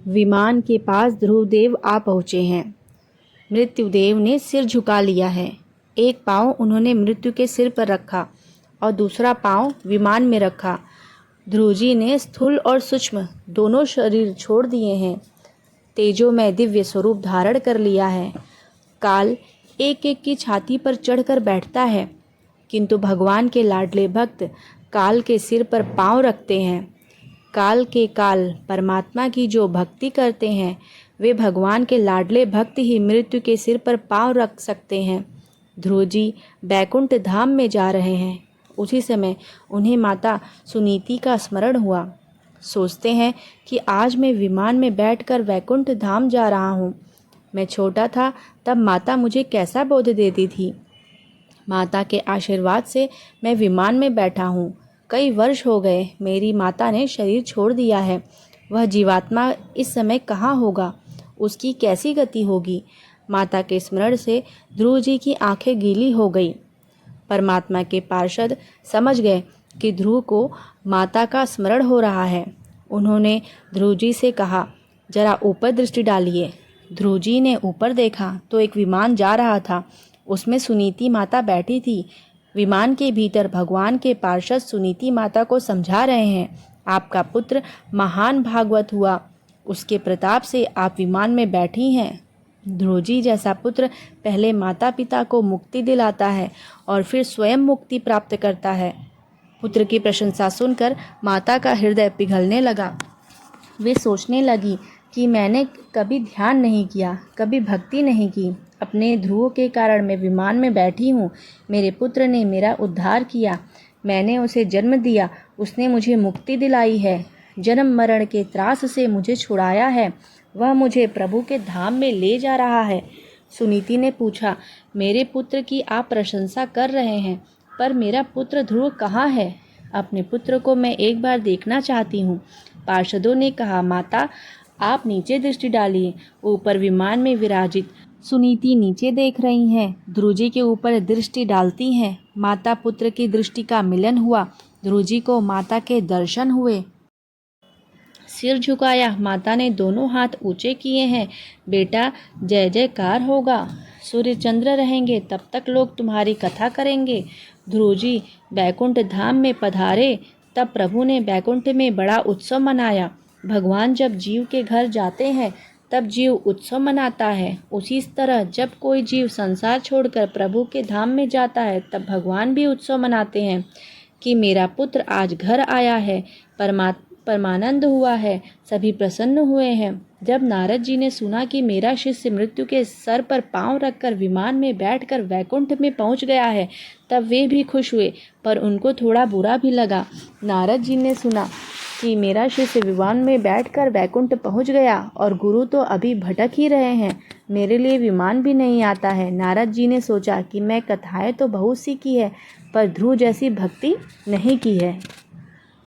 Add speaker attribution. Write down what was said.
Speaker 1: विमान के पास ध्रुवदेव आ पहुँचे हैं। मृत्युदेव ने सिर झुका लिया है। एक पाँव उन्होंने मृत्यु के सिर पर रखा और दूसरा पाँव विमान में रखा। ध्रुवजी ने स्थूल और सूक्ष्म दोनों शरीर छोड़ दिए हैं। तेजोमय दिव्य स्वरूप धारण कर लिया है। काल एक एक की छाती पर चढ़कर बैठता है, किंतु भगवान के लाडले भक्त काल के सिर पर पाँव रखते हैं। काल के काल परमात्मा की जो भक्ति करते हैं, वे भगवान के लाडले भक्त ही मृत्यु के सिर पर पाँव रख सकते हैं। ध्रुवजी बैकुंठ धाम में जा रहे हैं। उसी समय उन्हें माता सुनीति का स्मरण हुआ। सोचते हैं कि आज मैं विमान में बैठकर वैकुंठ धाम जा रहा हूँ। मैं छोटा था तब माता मुझे कैसा बोध देती थी। माता के आशीर्वाद से मैं विमान में बैठा हूँ। कई वर्ष हो गए मेरी माता ने शरीर छोड़ दिया है। वह जीवात्मा इस समय कहाँ होगा, उसकी कैसी गति होगी। माता के स्मरण से ध्रुव जी की आंखें गीली हो गई। परमात्मा के पार्षद समझ गए कि ध्रुव को माता का स्मरण हो रहा है। उन्होंने ध्रुव जी से कहा, जरा ऊपर दृष्टि डालिए। ध्रुव जी ने ऊपर देखा तो एक विमान जा रहा था। उसमें सुनीति माता बैठी थी। विमान के भीतर भगवान के पार्षद सुनीति माता को समझा रहे हैं, आपका पुत्र महान भागवत हुआ, उसके प्रताप से आप विमान में बैठी हैं। ध्रुव जी जैसा पुत्र पहले माता पिता को मुक्ति दिलाता है और फिर स्वयं मुक्ति प्राप्त करता है। पुत्र की प्रशंसा सुनकर माता का हृदय पिघलने लगा। वे सोचने लगी कि मैंने कभी ध्यान नहीं किया, कभी भक्ति नहीं की। अपने ध्रुव के कारण मैं विमान में बैठी हूँ। मेरे पुत्र ने मेरा उद्धार किया। मैंने उसे जन्म दिया, उसने मुझे मुक्ति दिलाई है। जन्म मरण के त्रास से मुझे छुड़ाया है। वह मुझे प्रभु के धाम में ले जा रहा है। सुनीति ने पूछा, मेरे पुत्र की आप प्रशंसा कर रहे हैं, पर मेरा पुत्र ध्रुव कहाँ है? अपने पुत्र को मैं एक बार देखना चाहती हूँ। पार्षदों ने कहा, माता आप नीचे दृष्टि डालिए। ऊपर विमान में विराजित सुनीति नीचे देख रही हैं। ध्रुव जी के ऊपर दृष्टि डालती हैं। माता पुत्र की दृष्टि का मिलन हुआ। ध्रुव जी को माता के दर्शन हुए। सिर झुकाया, माता ने दोनों हाथ ऊंचे किए हैं। बेटा जय जयकार होगा, सूर्य चंद्र रहेंगे तब तक लोग तुम्हारी कथा करेंगे। ध्रुव जी बैकुंठ धाम में पधारे तब प्रभु ने बैकुंठ में बड़ा उत्सव मनाया। भगवान जब जीव के घर जाते हैं तब जीव उत्सव मनाता है। उसी तरह जब कोई जीव संसार छोड़कर प्रभु के धाम में जाता है तब भगवान भी उत्सव मनाते हैं कि मेरा पुत्र आज घर आया है। परमानंद हुआ है। सभी प्रसन्न हुए हैं। जब नारद जी ने सुना कि मेरा शिष्य मृत्यु के सर पर पांव रखकर विमान में बैठकर वैकुंठ में पहुंच गया है, तब वे भी खुश हुए, पर उनको थोड़ा बुरा भी लगा। नारद जी ने सुना कि मेरा शिष्य विमान में बैठकर वैकुंठ पहुंच गया और गुरु तो अभी भटक ही रहे हैं, मेरे लिए विमान भी नहीं आता है। नारद जी ने सोचा कि मैं कथाएं तो बहुत सी की है, पर ध्रुव जैसी भक्ति नहीं की है।